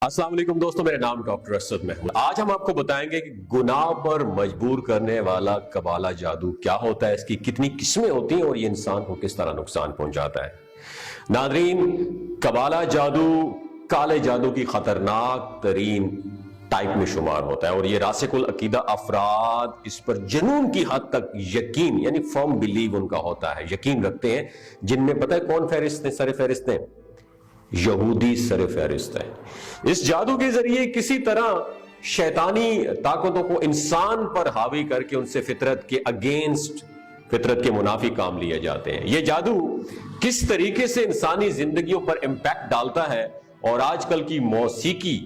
अस्सलाम वालेकुम दोस्तों, मेरा नाम डॉक्टर असद महमूद। आज हम आपको बताएंगे कि गुनाह पर मजबूर करने वाला कबाला जादू क्या होता है, इसकी कितनी किस्में होती हैं और ये इंसान को किस तरह नुकसान पहुंचाता है। नादरीन, कबाला जादू काले जादू की खतरनाक तरीन टाइप में शुमार होता है और ये रासिकुल अकीदा अफराद इस पर जुनून की हद तक यकीन यानी फर्म बिलीव उनका होता है, यकीन रखते हैं, जिनमें पता है कौन फहरिस्त है, सर फहरिस्त है, यहूदी सर फहरिस्त है। इस जादू के जरिए किसी तरह शैतानी ताकतों को इंसान पर हावी करके उनसे फितरत के अगेंस्ट, फितरत के मुनाफी काम लिए जाते हैं। यह जादू किस तरीके से इंसानी जिंदगियों पर इंपैक्ट डालता है और आजकल की मौसीकी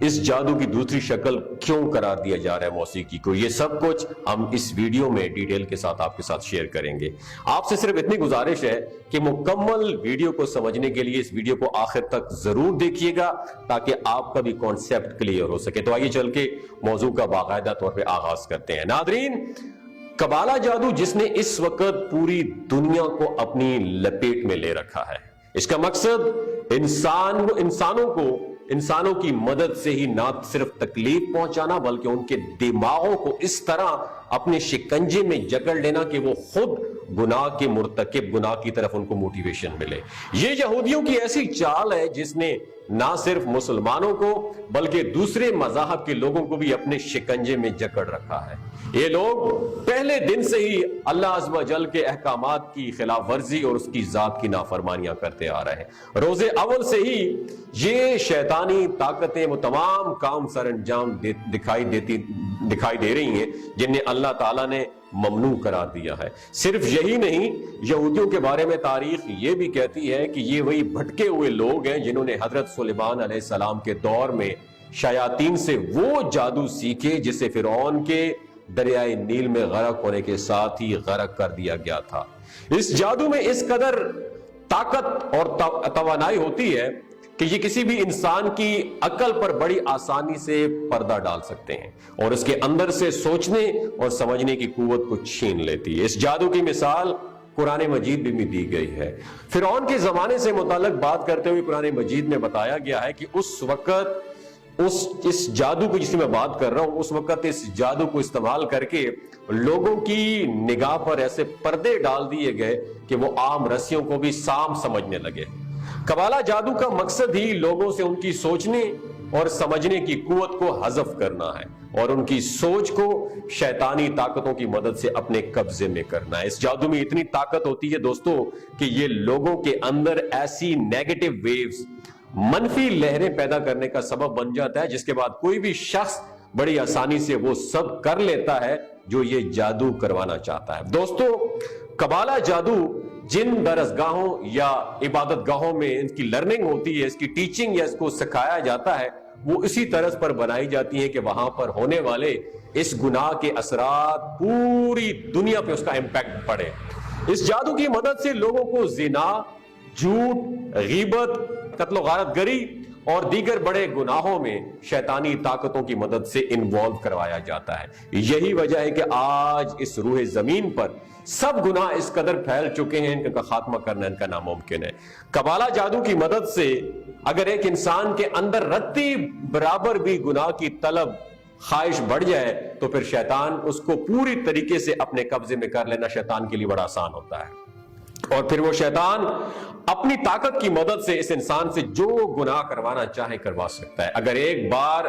इस जादू की दूसरी शक्ल क्यों करार दिया जा रहा है मौसीकी को, ये सब कुछ हम इस वीडियो में डिटेल के साथ आपके साथ शेयर करेंगे। आपसे सिर्फ इतनी गुजारिश है कि मुकम्मल वीडियो को समझने के लिए इस वीडियो को आखिर तक जरूर देखिएगा ताकि आपका भी कॉन्सेप्ट क्लियर हो सके। तो आइए चल के मौजू का बाकायदा तौर पर आगाज करते हैं। नादरीन, कबाला जादू जिसने इस वक्त पूरी दुनिया को अपनी लपेट में ले रखा है, इसका मकसद इंसानों की मदद से ही ना सिर्फ तकलीफ पहुंचाना बल्कि उनके दिमागों को इस तरह अपने शिकंजे में जकड़ लेना कि वो खुद गुनाह के मुर्तकिब, गुनाह की तरफ उनको मोटिवेशन मिले। ये यहूदियों की ऐसी चाल है जिसने ना सिर्फ मुसलमानों को बल्कि दूसरे मज़ाहब के लोगों को भी अपने शिकंजे में जकड़ रखा है। ये लोग पहले दिन से ही अल्लाह अज़्ज़ व जल के अहकामात की खिलाफ वर्जी और उसकी जात की नाफरमानियां करते आ रहे हैं। रोजे अव्वल से ही ये शैतानी ताकतें वो तमाम काम सर अंजाम दिखाई दे रही हैं जिन्हें अल्लाह ताला ने ममनू करार दिया है। सिर्फ यही नहीं, यहूदियों के बारे में तारीख ये भी कहती है कि ये वही भटके हुए लोग हैं जिन्होंने हजरत सुलेमान अलैहिस्सलाम के दौर में शयातीन से वो जादू सीखे जिसे फिरौन के दरियाए नील में गरक होने के साथ ही गरक कर दिया गया था। इस जादू में इस कदर ताकत और तवानाई होती है कि ये किसी भी इंसान की अकल पर बड़ी आसानी से पर्दा डाल सकते हैं और उसके अंदर से सोचने और समझने की कुव्वत को छीन लेती है। इस जादू की मिसाल कुरान मजीद में भी दी गई है। फिरौन के जमाने से मुताल्लिक बात करते हुए कुरान मजीद में बताया गया है कि उस वक्त इस जादू को जिससे मैं बात कर रहा हूं, उस वक्त इस जादू को इस्तेमाल करके लोगों की निगाह पर ऐसे पर्दे डाल दिए गए कि वो आम रस्सियों को भी साम समझने लगे। कबाला जादू का मकसद ही लोगों से उनकी सोचने और समझने की कुव्वत को हज़फ करना है और उनकी सोच को शैतानी ताकतों की मदद से अपने कब्जे में करना है। इस जादू में इतनी ताकत होती है दोस्तों कि ये लोगों के अंदर ऐसी नेगेटिव वेव्स, मनफी लहरें पैदा करने का सबब बन जाता है जिसके बाद कोई भी शख्स बड़ी आसानी से वो सब कर लेता है जो ये जादू करवाना चाहता है। दोस्तों, कबाला जादू जिन दरसगाहों या इबादत गाहों में इनकी लर्निंग होती है, इसकी टीचिंग या इसको सिखाया जाता है, वो इसी तरह पर बनाई जाती है कि वहां पर होने वाले इस गुनाह के असरात पूरी दुनिया पे उसका इंपैक्ट पड़े। इस जादू की मदद से लोगों को जिना, झूठ, गीबत, कत्ल गारतगरी और दीगर बड़े गुनाहों में शैतानी ताकतों की मदद से इन्वॉल्व करवाया जाता है। यही वजह है कि आज इस रूह जमीन पर सब गुनाह इस कदर फैल चुके हैं, इनका खात्मा करना इनका नामुमकिन है। कबाला जादू की मदद से अगर एक इंसान के अंदर रत्ती बराबर भी गुनाह की तलब, ख्वाहिश बढ़ जाए तो फिर शैतान उसको पूरी तरीके से अपने कब्जे में कर लेना शैतान के लिए बड़ा आसान होता है और फिर वो शैतान अपनी ताकत की मदद से इस इंसान से जो गुनाह करवाना चाहे करवा सकता है। अगर एक बार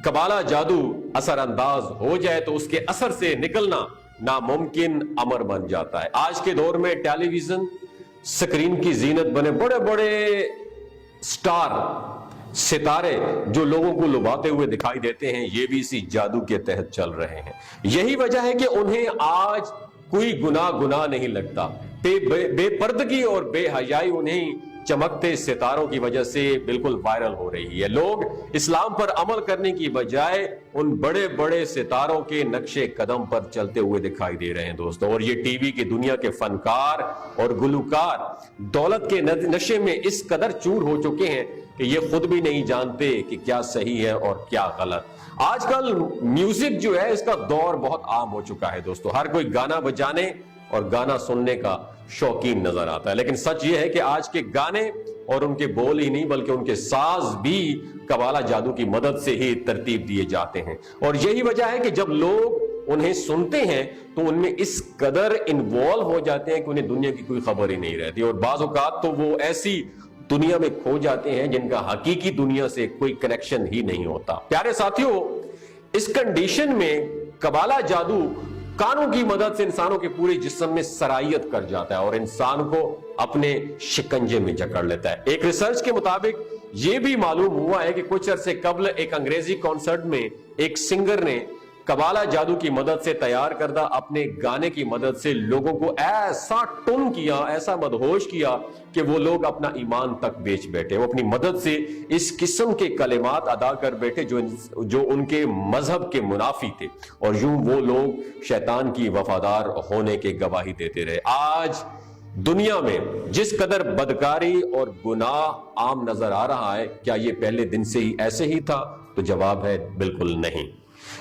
कबाला जादू असरअंदाज हो जाए तो उसके असर से निकलना नामुमकिन अमर बन जाता है। आज के दौर में टेलीविजन स्क्रीन की जीनत बने बड़े बड़े स्टार, सितारे जो लोगों को लुभाते हुए दिखाई देते हैं, ये भी इसी जादू के तहत चल रहे हैं। यही वजह है कि उन्हें आज कोई गुनाह नहीं लगता। बेपर्दगी और बेहयाई उन्हें चमकते सितारों की वजह से बिल्कुल वायरल हो रही है। लोग इस्लाम पर अमल करने की बजाय उन बड़े बड़े सितारों के नक्शे कदम पर चलते हुए दिखाई दे रहे हैं दोस्तों। और ये टीवी की दुनिया के फनकार और गुलकार दौलत के नशे में इस कदर चूर हो चुके हैं कि ये खुद भी नहीं जानते कि क्या सही है और क्या गलत। आजकल म्यूजिक जो है इसका दौर बहुत आम हो चुका है दोस्तों। हर कोई गाना बजाने और गाना सुनने का शौकीन नजर आता है, लेकिन सच यह है कि आज के गाने اور ان کے بول ہی نہیں بلکہ ان کے ساز بھی قبالہ جادو کی مدد سے ہی ترتیب دیے جاتے ہیں. اور یہی وجہ ہے کہ جب لوگ انہیں سنتے ہیں تو ان میں اس قدر انوالو ہو جاتے ہیں کہ انہیں دنیا کی کوئی خبر ہی نہیں رہتی, اور بعض اوقات تو وہ ایسی دنیا میں کھو جاتے ہیں جن کا حقیقی دنیا سے کوئی کنیکشن ہی نہیں ہوتا. پیارے ساتھیوں, اس کنڈیشن میں قبالہ جادو کانوں کی مدد سے انسانوں کے پورے جسم میں سرائیت کر جاتا ہے اور انسان کو اپنے شکنجے میں جکڑ لیتا ہے. ایک ریسرچ کے مطابق یہ بھی معلوم ہوا ہے کہ کچھ عرصے قبل ایک انگریزی کانسرٹ میں ایک سنگر نے قبالہ جادو کی مدد سے تیار کردہ اپنے گانے کی مدد سے لوگوں کو ایسا ٹن کیا, ایسا مدہوش کیا کہ وہ لوگ اپنا ایمان تک بیچ بیٹھے. وہ اپنی مدد سے اس قسم کے کلمات ادا کر بیٹھے جو ان کے مذہب کے منافی تھے, اور یوں وہ لوگ شیطان کی وفادار ہونے کے گواہی دیتے رہے. آج دنیا میں جس قدر بدکاری اور گناہ عام نظر آ رہا ہے, کیا یہ پہلے دن سے ہی ایسے ہی تھا؟ تو جواب ہے بالکل نہیں.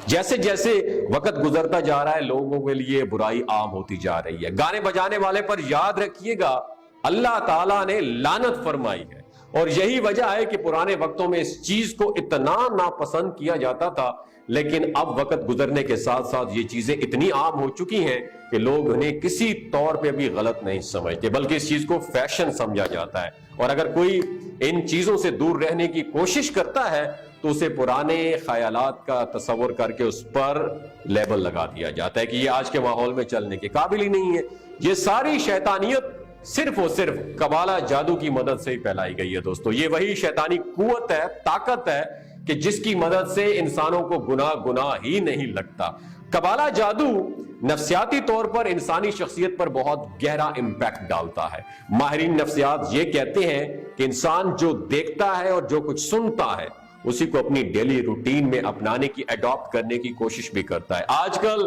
جیسے جیسے وقت گزرتا جا رہا ہے لوگوں کے لیے برائی عام ہوتی جا رہی ہے. گانے بجانے والے پر یاد رکھیے گا اللہ تعالیٰ نے لعنت فرمائی ہے, اور یہی وجہ ہے کہ پرانے وقتوں میں اس چیز کو اتنا ناپسند کیا جاتا تھا, لیکن اب وقت گزرنے کے ساتھ ساتھ یہ چیزیں اتنی عام ہو چکی ہیں کہ لوگ انہیں کسی طور پہ بھی غلط نہیں سمجھتے, بلکہ اس چیز کو فیشن سمجھا جاتا ہے. اور اگر کوئی ان چیزوں سے دور رہنے کی کوشش کرتا ہے تو اسے پرانے خیالات کا تصور کر کے اس پر لیبل لگا دیا جاتا ہے کہ یہ آج کے ماحول میں چلنے کے قابل ہی نہیں ہے. یہ ساری شیطانیت صرف اور صرف قبالہ جادو کی مدد سے ہی پھیلائی گئی ہے. دوستو, یہ وہی شیطانی قوت ہے, طاقت ہے کہ جس کی مدد سے انسانوں کو گناہ ہی نہیں لگتا. قبالہ جادو نفسیاتی طور پر انسانی شخصیت پر بہت گہرا امپیکٹ ڈالتا ہے. ماہرین نفسیات یہ کہتے ہیں کہ انسان جو دیکھتا ہے اور جو کچھ سنتا ہے اسی کو اپنی ڈیلی روٹین میں اپنانے کی, اڈاپٹ کرنے کی کوشش بھی کرتا ہے. آج کل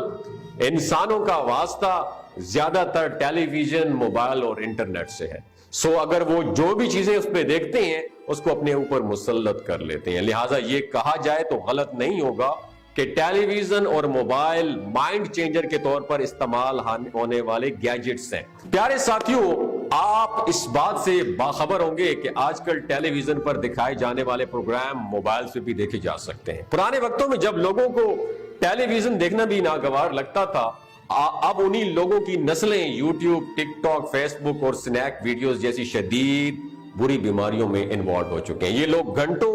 انسانوں کا واسطہ زیادہ تر ٹیلی ویژن, موبائل اور انٹرنیٹ سے ہے. سو اگر وہ جو بھی چیزیں اس پہ دیکھتے ہیں اس کو اپنے اوپر مسلط کر لیتے ہیں. لہٰذا یہ کہا جائے تو غلط نہیں ہوگا کہ ٹیلی ویژن اور موبائل مائنڈ چینجر کے طور پر استعمال ہونے والے گیجٹس ہیں. پیارے ساتھیوں, آپ اس بات سے باخبر ہوں گے کہ آج کل ٹیلی ویژن پر دکھائے جانے والے پروگرام موبائل سے بھی دیکھے جا سکتے ہیں. پرانے وقتوں میں جب لوگوں کو ٹیلی ویژن دیکھنا بھی ناگوار لگتا تھا, اب انہی لوگوں کی نسلیں یوٹیوب, ٹک ٹاک, فیس بک اور سنیک ویڈیوز جیسی شدید بری بیماریوں میں انوالو ہو چکے ہیں. یہ لوگ گھنٹوں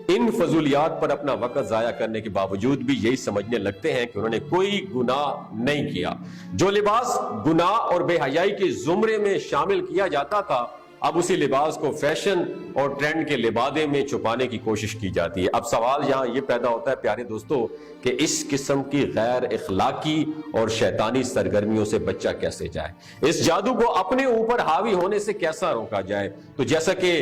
ان فضولیات پر اپنا وقت ضائع کرنے کے باوجود بھی یہی سمجھنے لگتے ہیں کہ انہوں نے کوئی گناہ نہیں کیا. جو لباس گناہ اور بے حیائی کے زمرے میں شامل کیا جاتا تھا, اب اسی لباس کو فیشن اور ٹرینڈ کے لبادے میں چھپانے کی کوشش کی جاتی ہے. اب سوال یہاں یہ پیدا ہوتا ہے پیارے دوستو کہ اس قسم کی غیر اخلاقی اور شیطانی سرگرمیوں سے بچا کیسے جائے, اس جادو کو اپنے اوپر حاوی ہونے سے کیسا روکا جائے. تو جیسا کہ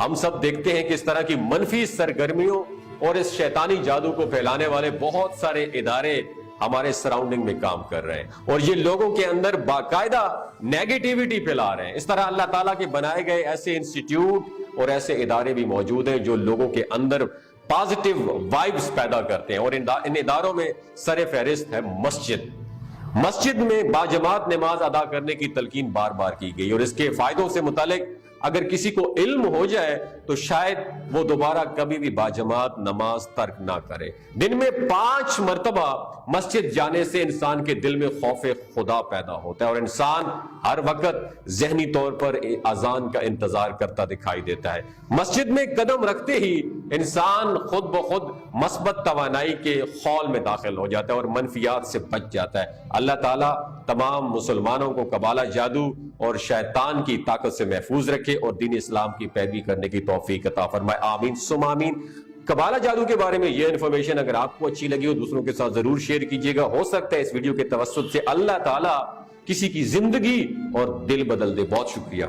ہم سب دیکھتے ہیں کہ اس طرح کی منفی سرگرمیوں اور اس شیطانی جادو کو پھیلانے والے بہت سارے ادارے ہمارے سراؤنڈنگ میں کام کر رہے ہیں, اور یہ لوگوں کے اندر باقاعدہ نیگیٹیوٹی پھیلا رہے ہیں. اس طرح اللہ تعالیٰ کے بنائے گئے ایسے انسٹیٹیوٹ اور ایسے ادارے بھی موجود ہیں جو لوگوں کے اندر پازیٹیو وائبز پیدا کرتے ہیں, اور ان اداروں میں سر فہرست ہے مسجد. مسجد میں باجماعت نماز ادا کرنے کی تلقین بار بار کی گئی, اور اس کے فائدوں سے متعلق اگر کسی کو علم ہو جائے تو شاید وہ دوبارہ کبھی بھی باجماعت نماز ترک نہ کرے. دن میں 5 مرتبہ مسجد جانے سے انسان کے دل میں خوف خدا پیدا ہوتا ہے, اور انسان ہر وقت ذہنی طور پر اذان کا انتظار کرتا دکھائی دیتا ہے. مسجد میں قدم رکھتے ہی انسان خود بخود مثبت توانائی کے خول میں داخل ہو جاتا ہے اور منفیات سے بچ جاتا ہے. اللہ تعالیٰ تمام مسلمانوں کو قبالہ جادو اور شیطان کی طاقت سے محفوظ رکھے اور دین اسلام کی پیروی کرنے کی توفیق عطا فرمائے. آمین ثم آمین. قبالہ جادو کے بارے میں یہ انفارمیشن اگر آپ کو اچھی لگی ہو دوسروں کے ساتھ ضرور شیئر کیجیے گا. ہو سکتا ہے اس ویڈیو کے توسط سے اللہ تعالیٰ کسی کی زندگی اور دل بدل دے. بہت شکریہ.